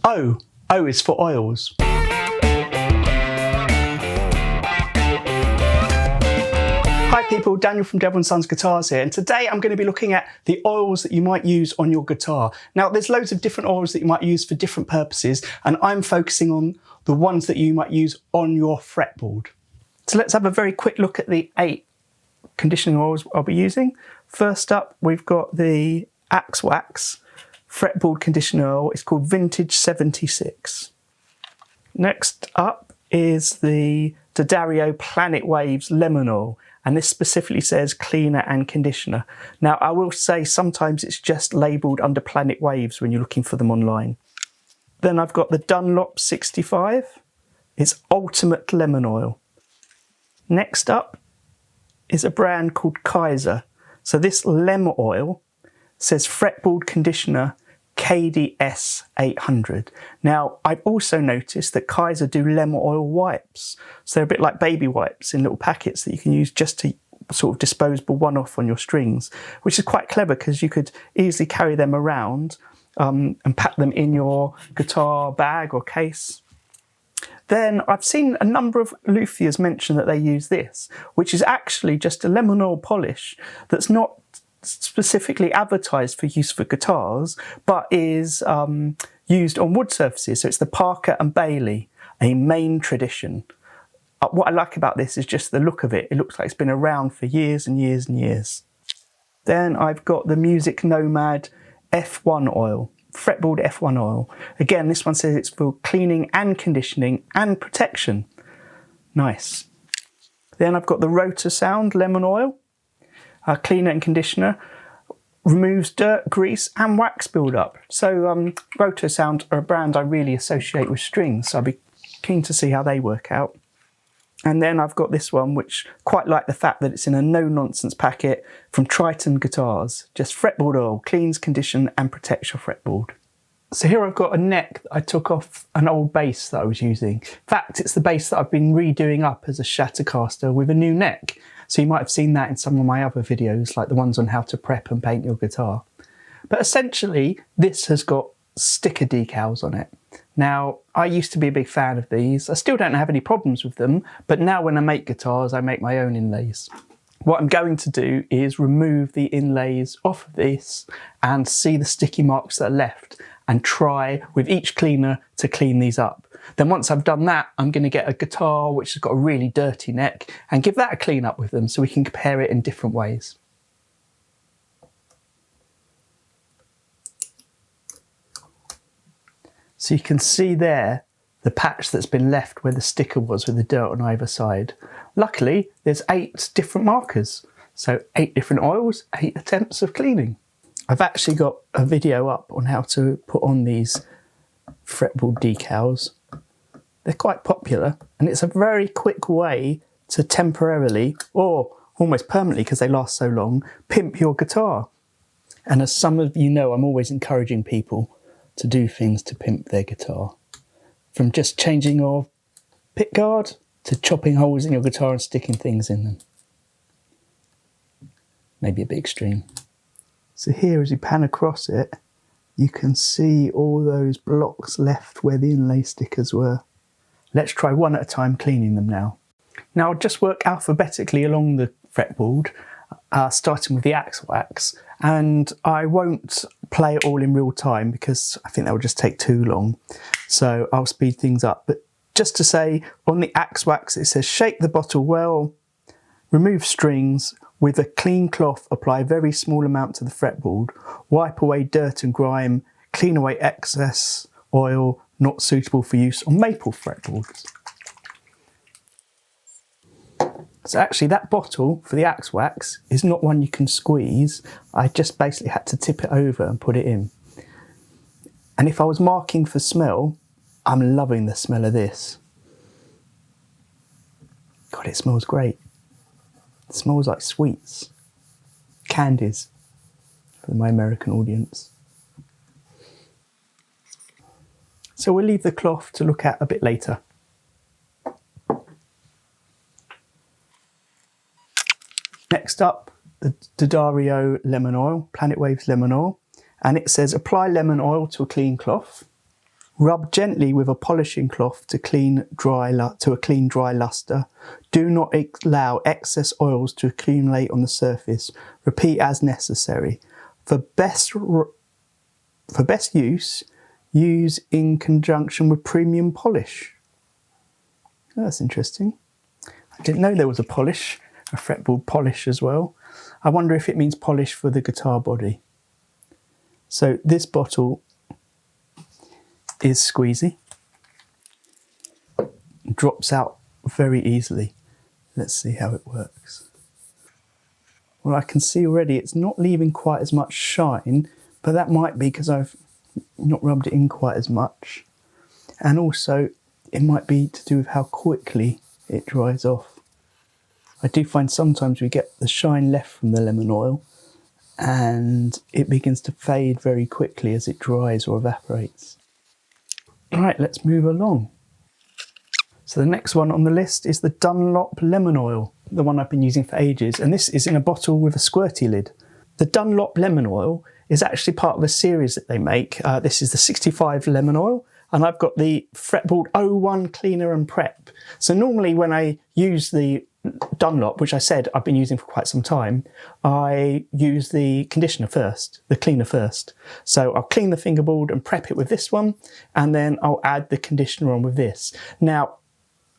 O. O is for oils. Hi people, Daniel from Devil & Sons Guitars here, and today I'm going to be looking at the oils that you might use on your guitar. Now there's loads of different oils that you might use for different purposes, and I'm focusing on the ones that you might use on your fretboard. So let's have a very quick look at the 8 conditioning oils I'll be using. First up, we've got the Axe Wax fretboard conditioner oil. It's called Vintage 76. Next up is the D'Addario Planet Waves lemon oil, and this specifically says cleaner and conditioner. Now I will say sometimes it's just labelled under Planet Waves when you're looking for them online. Then I've got the Dunlop 65. It's Ultimate Lemon Oil. Next up is a brand called Kaiser. So this lem-oil says fretboard conditioner KDS 800. Now I've also noticed that Kaiser do lem-oil wipes. So they're a bit like baby wipes in little packets that you can use just to sort of disposable one-off on your strings, which is quite clever because you could easily carry them around and pack them in your guitar bag or case. Then I've seen a number of luthiers mention that they use this, which is actually just a lemon oil polish that's not specifically advertised for use for guitars, but is used on wood surfaces. So it's the Parker and Bailey, a Maine tradition. What I like about this is just the look of it. It looks like it's been around for years and years and years. Then I've got the Music Nomad F1 oil. Fretboard F1 oil. Again, this one says it's for cleaning and conditioning and protection. Nice. Then I've got the Rotor Sound lemon oil, cleaner and conditioner, removes dirt, grease and wax build-up. So Rotor Sound are a brand I really associate with strings, so I'll be keen to see how they work out. And then I've got this one, which quite like the fact that it's in a no-nonsense packet from Triton guitars. Just fretboard oil, cleans, condition and protects your fretboard. So here I've got a neck that I took off an old bass that I was using. In fact, it's the bass that I've been redoing up as a Shattercaster with a new neck. So you might have seen that in some of my other videos, like the ones on how to prep and paint your guitar. But essentially, this has got sticker decals on it. Now, I used to be a big fan of these. I still don't have any problems with them, but now when I make guitars, I make my own inlays. What I'm going to do is remove the inlays off of this and see the sticky marks that are left and try with each cleaner to clean these up. Then once I've done that, I'm going to get a guitar which has got a really dirty neck and give that a clean up with them so we can compare it in different ways. So you can see there the patch that's been left where the sticker was with the dirt on either side. Luckily, there's 8 different markers. So 8 different oils, 8 attempts of cleaning. I've actually got a video up on how to put on these fretboard decals. They're quite popular and it's a very quick way to temporarily, or almost permanently because they last so long, pimp your guitar. And as some of you know, I'm always encouraging people to do things to pimp their guitar. From just changing your pickguard to chopping holes in your guitar and sticking things in them. Maybe a bit extreme. So here as you pan across it, you can see all those blocks left where the inlay stickers were. Let's try one at a time cleaning them now. Now I'll just work alphabetically along the fretboard, starting with the Axe Wax, and I won't play it all in real time because I think that will just take too long. So I'll speed things up. But just to say, on the Axe Wax it says shake the bottle well, remove strings, with a clean cloth apply a very small amount to the fretboard, wipe away dirt and grime, clean away excess oil not suitable for use on maple fretboards. So actually that bottle for the Axe Wax is not one you can squeeze. I just basically had to tip it over and put it in. And if I was marking for smell, I'm loving the smell of this. God, it smells great. It smells like sweets, candies for my American audience. So we'll leave the cloth to look at a bit later. Next up, the D'Addario lemon oil, Planet Waves lemon oil, and it says apply lemon oil to a clean cloth. Rub gently with a polishing cloth to a clean dry luster. Do not allow excess oils to accumulate on the surface. Repeat as necessary. For best use, use in conjunction with premium polish. Oh, that's interesting. I didn't know there was a fretboard polish as well. I wonder if it means polish for the guitar body. So this bottle is squeezy. It drops out very easily. Let's see how it works. Well, I can see already it's not leaving quite as much shine, but that might be because I've not rubbed it in quite as much. And also it might be to do with how quickly it dries off. I do find sometimes we get the shine left from the lemon oil and it begins to fade very quickly as it dries or evaporates. Right, let's move along. So the next one on the list is the Dunlop lemon oil, the one I've been using for ages, and this is in a bottle with a squirty lid. The Dunlop lemon oil is actually part of a series that they make. This is the 65 lemon oil, and I've got the fretboard 01 cleaner and prep. So normally when I use the Dunlop, which I said I've been using for quite some time, I use the conditioner first, the cleaner first. So I'll clean the fingerboard and prep it with this one, and then I'll add the conditioner on with this. Now,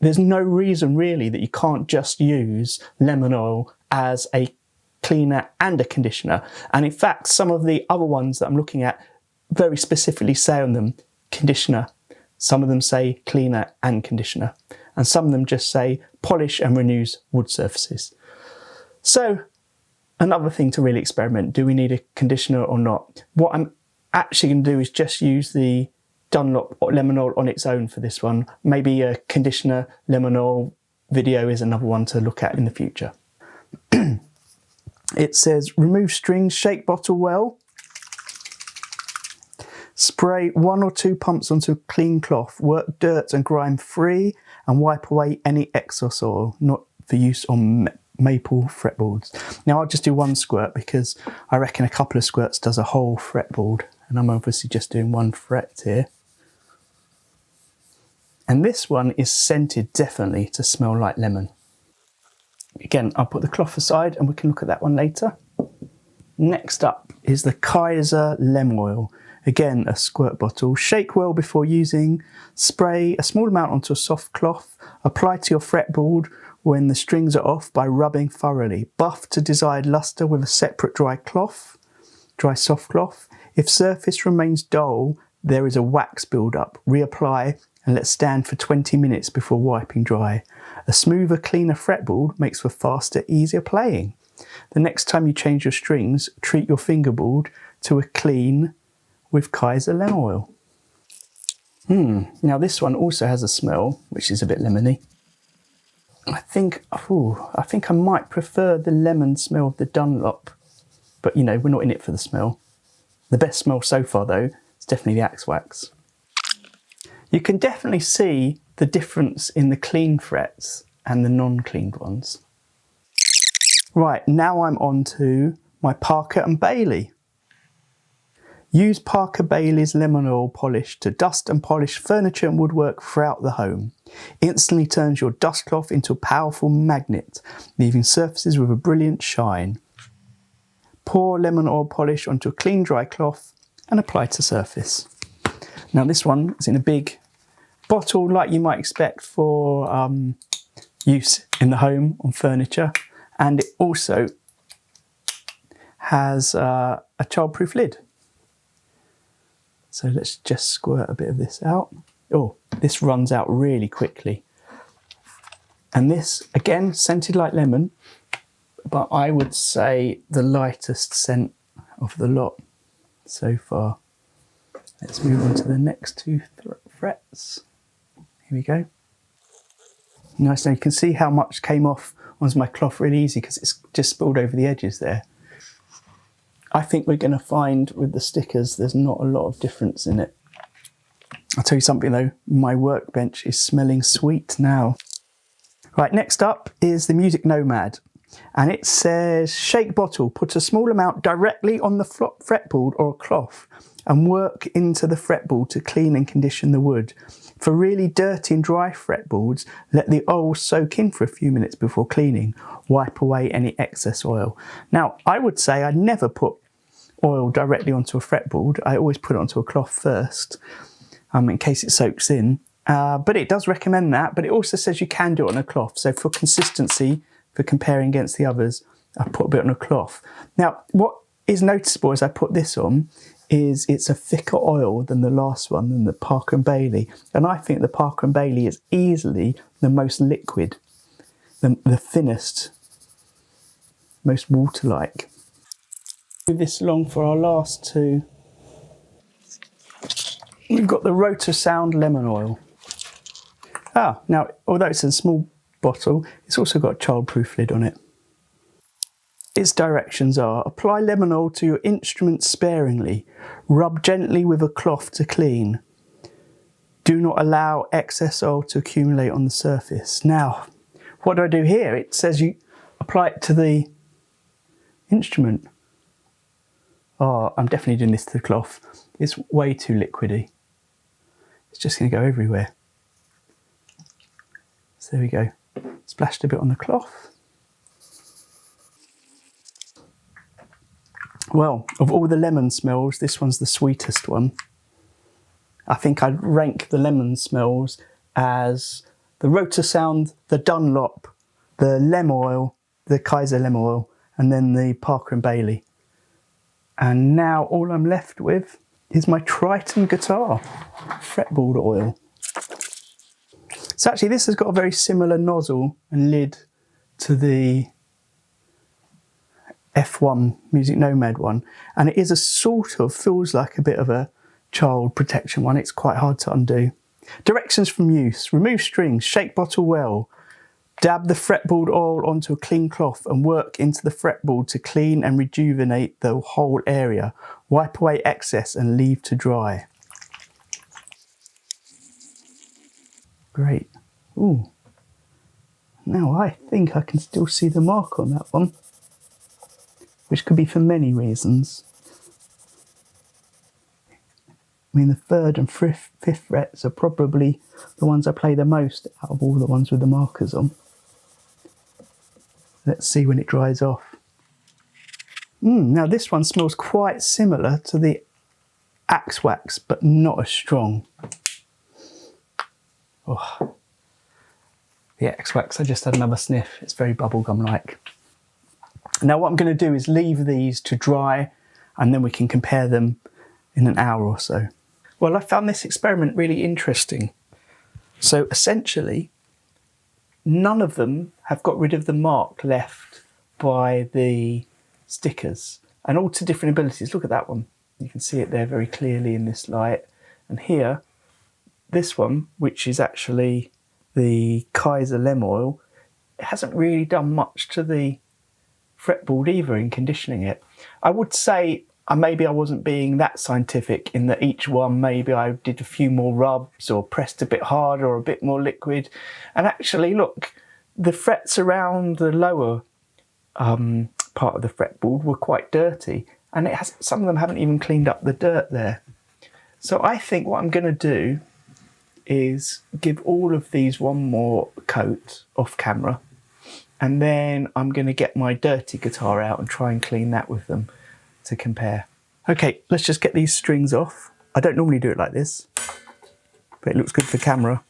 there's no reason really that you can't just use lemon oil as a cleaner and a conditioner. And in fact, some of the other ones that I'm looking at very specifically say on them conditioner. Some of them say cleaner and conditioner. And some of them just say polish and renews wood surfaces. So another thing to really experiment, do we need a conditioner or not? What I'm actually going to do is just use the Dunlop lemon oil on its own for this one. Maybe a conditioner lemon oil video is another one to look at in the future. It says remove strings, shake bottle well. Spray 1 or 2 pumps onto a clean cloth. Work dirt and grime free and wipe away any excess oil, not for use on maple fretboards. Now I'll just do 1 squirt because I reckon a couple of squirts does a whole fretboard, and I'm obviously just doing 1 fret here. And this one is scented definitely to smell like lemon. Again, I'll put the cloth aside and we can look at that one later. Next up is the Kaiser lem-oil. Again, a squirt bottle. Shake well before using. Spray a small amount onto a soft cloth. Apply to your fretboard when the strings are off by rubbing thoroughly. Buff to desired luster with a separate dry soft cloth. If surface remains dull, there is a wax build-up. Reapply and let stand for 20 minutes before wiping dry. A smoother, cleaner fretboard makes for faster, easier playing. The next time you change your strings, treat your fingerboard to a clean with Kaiser lem-oil. Now this one also has a smell, which is a bit lemony. I think I might prefer the lemon smell of the Dunlop, but you know, we're not in it for the smell. The best smell so far though, is definitely the axe wax. You can definitely see the difference in the clean frets and the non-cleaned ones. Right, now I'm on to my Parker & Bailey. Use Parker Bailey's lemon oil polish to dust and polish furniture and woodwork throughout the home. Instantly turns your dust cloth into a powerful magnet, leaving surfaces with a brilliant shine. Pour lemon oil polish onto a clean dry cloth and apply to surface. Now this one is in a big bottle like you might expect for use in the home on furniture, and it also has a childproof lid. So let's just squirt a bit of this out. Oh, this runs out really quickly. And this, again, scented like lemon, but I would say the lightest scent of the lot so far. Let's move on to the next 2 frets. Here we go. Nice, now you can see how much came off onto my cloth really easy because it's just spilled over the edges there. I think we're going to find with the stickers there's not a lot of difference in it. I'll tell you something though, my workbench is smelling sweet now. Right, next up is the Music Nomad, and it says shake bottle, put a small amount directly on the fretboard or a cloth and work into the fretboard to clean and condition the wood. For really dirty and dry fretboards, let the oil soak in for a few minutes before cleaning. Wipe away any excess oil. Now, I would say I'd never put oil directly onto a fretboard. I always put it onto a cloth first, in case it soaks in. But it does recommend that, but it also says you can do it on a cloth. So for consistency, for comparing against the others, I put a bit on a cloth. Now, what is noticeable as I put this on is it's a thicker oil than the last one, than the Parker & Bailey. And I think the Parker & Bailey is easily the most liquid, the thinnest, most water-like. Move this along for our last two. We've got the Rotosound lemon oil. Now, although it's in a small bottle, it's also got a childproof lid on it. Its directions are: apply lemon oil to your instrument sparingly. Rub gently with a cloth to clean. Do not allow excess oil to accumulate on the surface. Now, what do I do here? It says you apply it to the instrument. I'm definitely doing this to the cloth. It's way too liquidy. It's just going to go everywhere. So there we go. Splashed a bit on the cloth. Well, of all the lemon smells, this one's the sweetest one. I think I'd rank the lemon smells as the Rotosound, the Dunlop, the lem-oil, the Kaiser lem-oil, and then the Parker & Bailey. And now all I'm left with is my Triton guitar fretboard oil. So actually this has got a very similar nozzle and lid to the F1 Music Nomad one, and it is a sort of, feels like a bit of a child protection one. It's quite hard to undo. Directions from use: remove strings, shake bottle well, dab the fretboard oil onto a clean cloth and work into the fretboard to clean and rejuvenate the whole area. Wipe away excess and leave to dry. Great. Ooh. Now I think I can still see the mark on that one, which could be for many reasons. I mean, the 3rd and 5th frets are probably the ones I play the most out of all the ones with the markers on. Let's see when it dries off. Now this one smells quite similar to the Axe Wax, but not as strong. Oh, the Axe Wax, I just had another sniff. It's very bubblegum-like. Now what I'm going to do is leave these to dry, and then we can compare them in an hour or so. Well, I found this experiment really interesting. So essentially, none of them have got rid of the mark left by the stickers, and all to different abilities. Look at that one. You can see it there very clearly in this light. And here, this one, which is actually the Kaiser lem-oil, it hasn't really done much to the fretboard either in conditioning it. I would say maybe I wasn't being that scientific in that each one, maybe I did a few more rubs or pressed a bit harder or a bit more liquid. And actually, look, the frets around the lower part of the fretboard were quite dirty, and some of them haven't even cleaned up the dirt there. So I think what I'm going to do is give all of these one more coat off camera, and then I'm going to get my dirty guitar out and try and clean that with them to compare. Okay, let's just get these strings off. I don't normally do it like this, but it looks good for camera.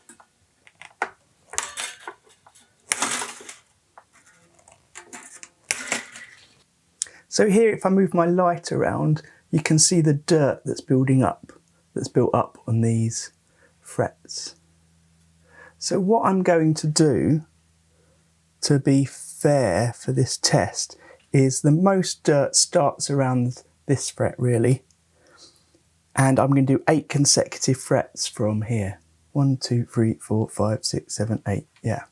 So here, if I move my light around, you can see the dirt that's built up on these frets. So what I'm going to do, to be fair for this test, is the most dirt starts around this fret really, and I'm going to do 8 consecutive frets from here. 1, 2, 3, 4, 5, 6, 7, 8, yeah.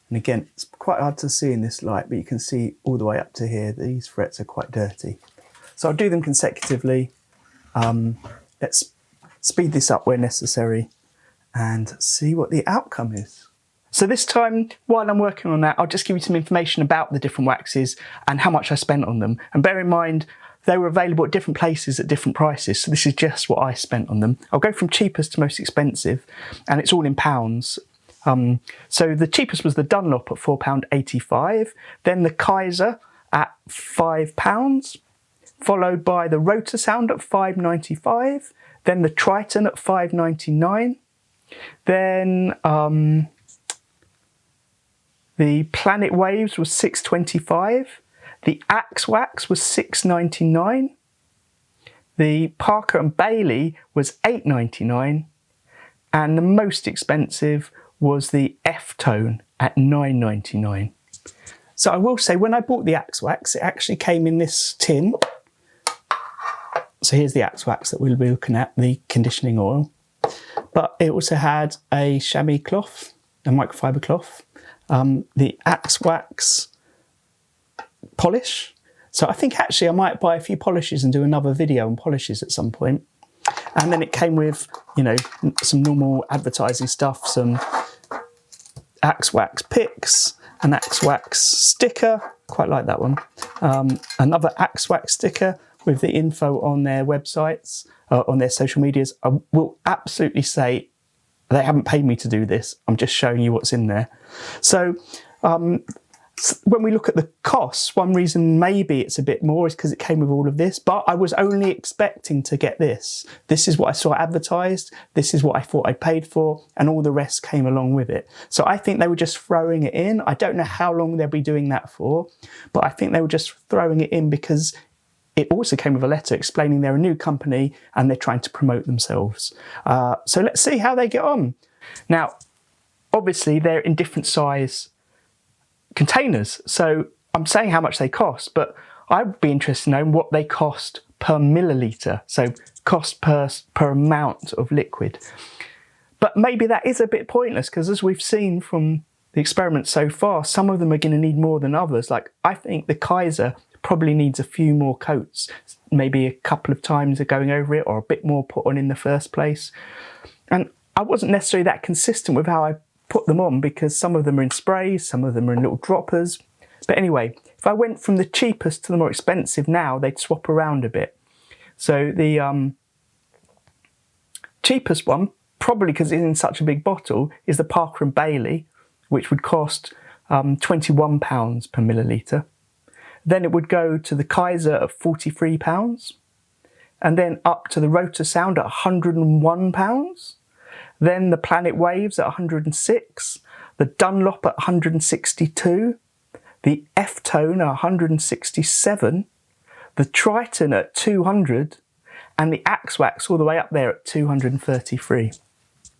And again, it's quite hard to see in this light, but you can see all the way up to here, these frets are quite dirty. So I'll do them consecutively. Let's speed this up where necessary and see what the outcome is. So this time, while I'm working on that, I'll just give you some information about the different waxes and how much I spent on them. And bear in mind, they were available at different places at different prices. So this is just what I spent on them. I'll go from cheapest to most expensive, and it's all in pounds. So the cheapest was the Dunlop at £4.85, then the Kaiser at £5, followed by the Rotor Sound at £5.95, then the Triton at £5.99, then the Planet Waves was £6.25, the Axe Wax was £6.99, the Parker and Bailey was £8.99, and the most expensive was the F-Tone at £9.99. So I will say, when I bought the Axe Wax, it actually came in this tin. So here's the Axe Wax that we'll be looking at, the conditioning oil. But it also had a chamois cloth, a microfiber cloth, the Axe Wax polish. So I think actually I might buy a few polishes and do another video on polishes at some point. And then it came with, you know, some normal advertising stuff, some Axe Wax picks, an Axe Wax sticker, quite like that one, another Axe Wax sticker with the info on their websites, on their social medias. I will absolutely say they haven't paid me to do this, I'm just showing you what's in there. So when we look at the costs, one reason maybe it's a bit more is because it came with all of this, but I was only expecting to get this. This is what I saw advertised, this is what I thought I paid for, and all the rest came along with it. So I think they were just throwing it in. I don't know how long they'll be doing that for, but I think they were just throwing it in because it also came with a letter explaining they're a new company and they're trying to promote themselves. So let's see how they get on. Now, obviously they're in different size containers, so I'm saying how much they cost, but I'd be interested in knowing what they cost per milliliter, so cost per amount of liquid. But maybe that is a bit pointless, because as we've seen from the experiments so far, some of them are going to need more than others. Like, I think the Kaiser probably needs a few more coats, maybe a couple of times of going over it, or a bit more put on in the first place. And I wasn't necessarily that consistent with how I put them on, because some of them are in sprays, some of them are in little droppers. But anyway, if I went from the cheapest to the more expensive now, they'd swap around a bit. So the cheapest one, probably because it's in such a big bottle, is the Parker and Bailey, which would cost £21 per milliliter. Then it would go to the Kaiser at £43, and then up to the Rotor Sound at £101. Then the Planet Waves at 106, the Dunlop at 162, the F-Tone at 167, the Triton at 200, and the Axe Wax all the way up there at 233.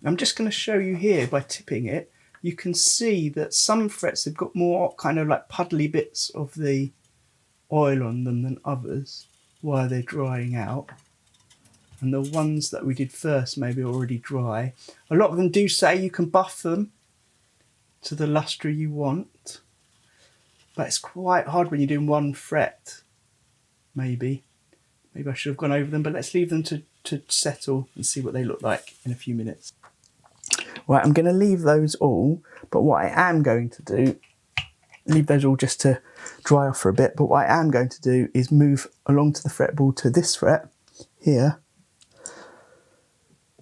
I'm just going to show you here by tipping it. You can see that some frets have got more kind of like puddly bits of the oil on them than others while they're drying out. And the ones that we did first maybe already dry. A lot of them do say you can buff them to the lustre you want, but it's quite hard when you're doing one fret. Maybe I should have gone over them, but let's leave them to settle and see what they look like in a few minutes. Right, I'm going to leave those all, but what I am going to do, leave those all just to dry off for a bit, but what I am going to do is move along to the fretboard to this fret here,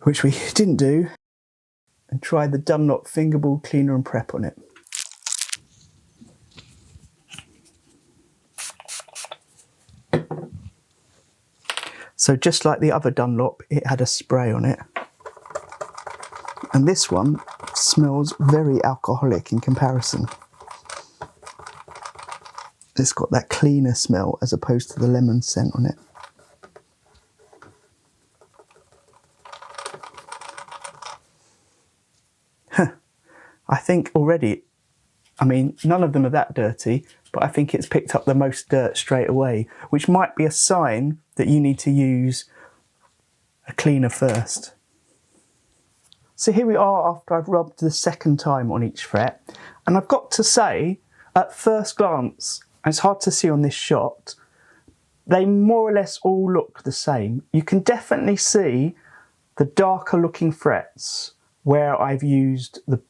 which we didn't do, and try the Dunlop fingerboard cleaner and prep on it. So just like the other Dunlop, it had a spray on it. And this one smells very alcoholic in comparison. It's got that cleaner smell as opposed to the lemon scent on it. I think already, I mean, none of them are that dirty, but I think it's picked up the most dirt straight away, which might be a sign that you need to use a cleaner first. So here we are after I've rubbed the second time on each fret, and I've got to say, at first glance, and it's hard to see on this shot, they more or less all look the same. You can definitely see the darker looking frets where I've used the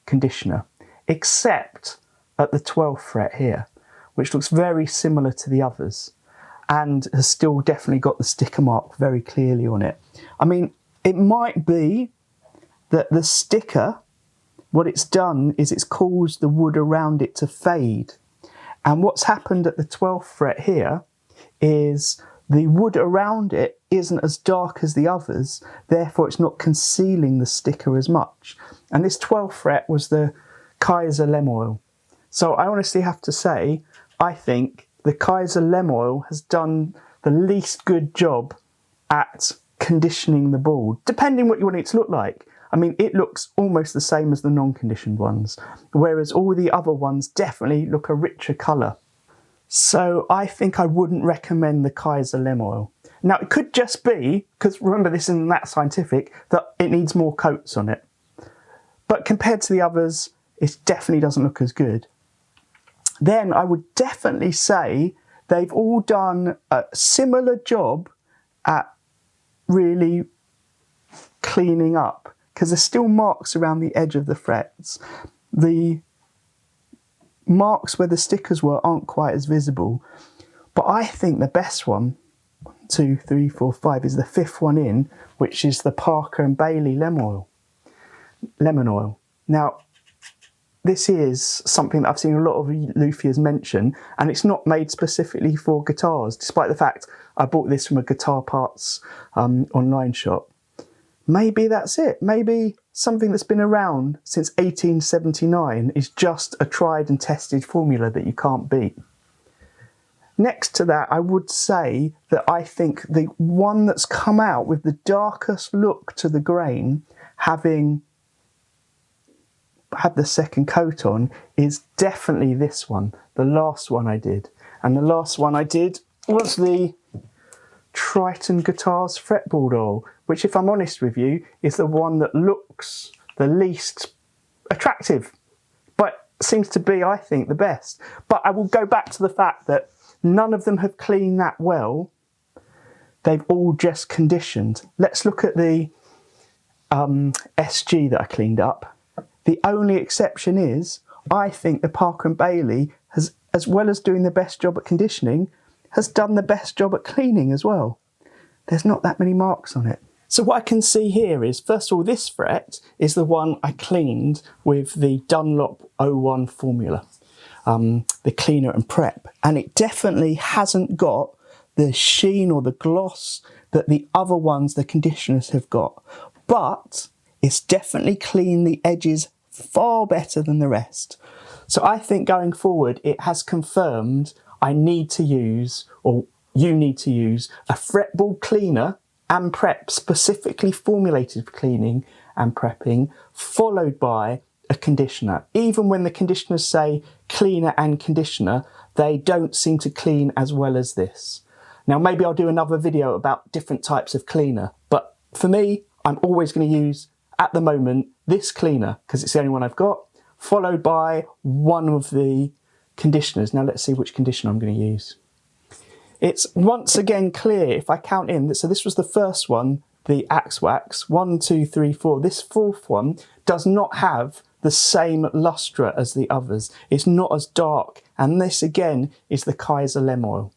conditioner, except at the 12th fret here, which looks very similar to the others. and has still definitely got the sticker mark very clearly on it. I mean, it might be that the sticker, what it's done is it's caused the wood around it to fade. And what's happened at the 12th fret here is the wood around it isn't as dark as the others, therefore it's not concealing the sticker as much. And this 12th fret was the Kaiser lem-oil. So I honestly have to say, I think the Kaiser lem-oil has done the least good job at conditioning the board, depending what you want it to look like. I mean, it looks almost the same as the non-conditioned ones, whereas all the other ones definitely look a richer colour. So I think I wouldn't recommend the Kaiser lem-oil. Now, it could just be, because remember this isn't that scientific, that it needs more coats on it. But compared to the others, it definitely doesn't look as good. Then I would definitely say they've all done a similar job at really cleaning up, because there's still marks around the edge of the frets. The marks where the stickers were aren't quite as visible, but I think the best one, 2, 3, 4, 5, is the 5th one in, which is the Parker and Bailey lemon oil. Now, this is something that I've seen a lot of luthiers mention, and it's not made specifically for guitars, despite the fact I bought this from a guitar parts online shop. Maybe that's it. Maybe something that's been around since 1879 is just a tried and tested formula that you can't beat. Next to that, I would say that I think the one that's come out with the darkest look to the grain, having had the second coat on, is definitely this one, the last one I did. And the last one I did was the Triton Guitars fretboard oil, which, if I'm honest with you, is the one that looks the least attractive, but seems to be, I think, the best. But I will go back to the fact that none of them have cleaned that well. They've all just conditioned. Let's look at the SG that I cleaned up. The only exception is, I think the Parker and Bailey has, as well as doing the best job at conditioning, has done the best job at cleaning as well. There's not that many marks on it. So what I can see here is, first of all, this fret is the one I cleaned with the Dunlop 01 formula, the cleaner and prep. And it definitely hasn't got the sheen or the gloss that the other ones, the conditioners, have got. But it's definitely cleaned the edges far better than the rest. So I think going forward, it has confirmed I need to use, or you need to use, a fretboard cleaner and prep specifically formulated for cleaning and prepping, followed by a conditioner. Even when the conditioners say cleaner and conditioner, they don't seem to clean as well as this. Now, maybe I'll do another video about different types of cleaner, but for me, I'm always going to use, at the moment, this cleaner, because it's the only one I've got, followed by one of the conditioners. Now let's see which conditioner I'm going to use. It's once again clear if I count in. So this was the first one, the Axe Wax, 1, 2, 3, 4. This fourth one does not have the same lustre as the others. It's not as dark. And this again is the Kaiser lem-oil.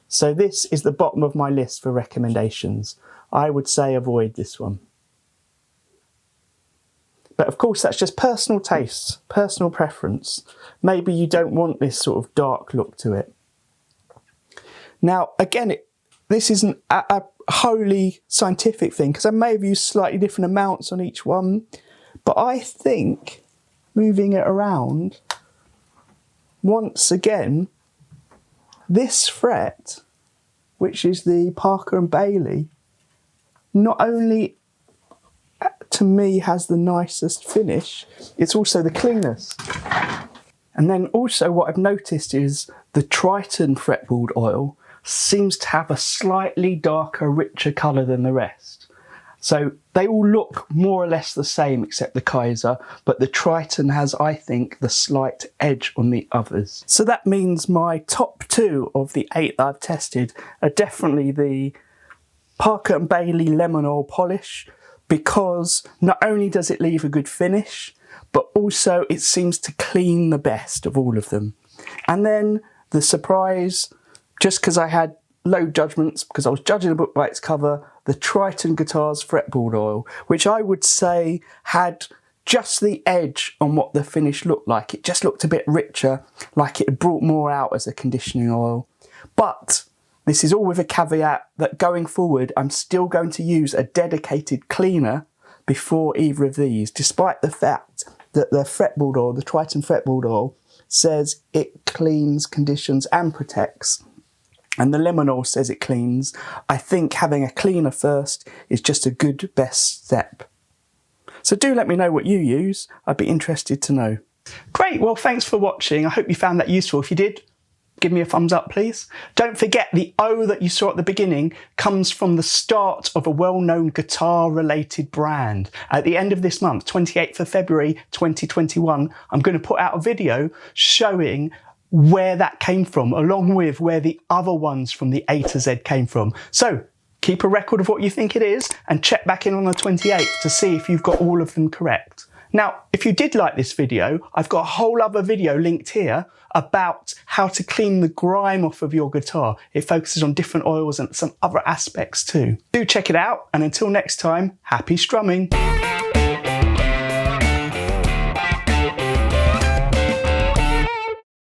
So this is the bottom of my list for recommendations. I would say avoid this one. But of course, that's just personal taste, personal preference. Maybe you don't want this sort of dark look to it. Now, again, this isn't a wholly scientific thing, because I may have used slightly different amounts on each one. But I think, moving it around, once again, this fret, which is the Parker and Bailey, not only to me has the nicest finish, it's also the cleanest. And then also what I've noticed is the Triton fretboard oil seems to have a slightly darker, richer colour than the rest. So they all look more or less the same except the Kaiser, but the Triton has, I think, the slight edge on the others. So that means my top 2 of the 8 that I've tested are definitely the Parker and Bailey lemon oil polish, because not only does it leave a good finish, but also it seems to clean the best of all of them. And then the surprise, just because I had low judgments because I was judging a book by its cover, the Triton guitar's fretboard oil, which I would say had just the edge on what the finish looked like. It just looked a bit richer, like it had brought more out as a conditioning oil. But this is all with a caveat that going forward, I'm still going to use a dedicated cleaner before either of these, despite the fact that the fretboard oil, the Triton fretboard oil, says it cleans, conditions and protects, and the lemon oil says it cleans. I think having a cleaner first is just a good best step. So do let me know what you use. I'd be interested to know. Great, well thanks for watching. I hope you found that useful. If you did, give me a thumbs up please. Don't forget the O that you saw at the beginning comes from the start of a well-known guitar related brand. At the end of this month, 28th of February 2021, I'm going to put out a video showing where that came from, along with where the other ones from the A to Z came from. So keep a record of what you think it is and check back in on the 28th to see if you've got all of them correct. Now, if you did like this video, I've got a whole other video linked here about how to clean the grime off of your guitar. It focuses on different oils and some other aspects too. Do check it out, and until next time, happy strumming.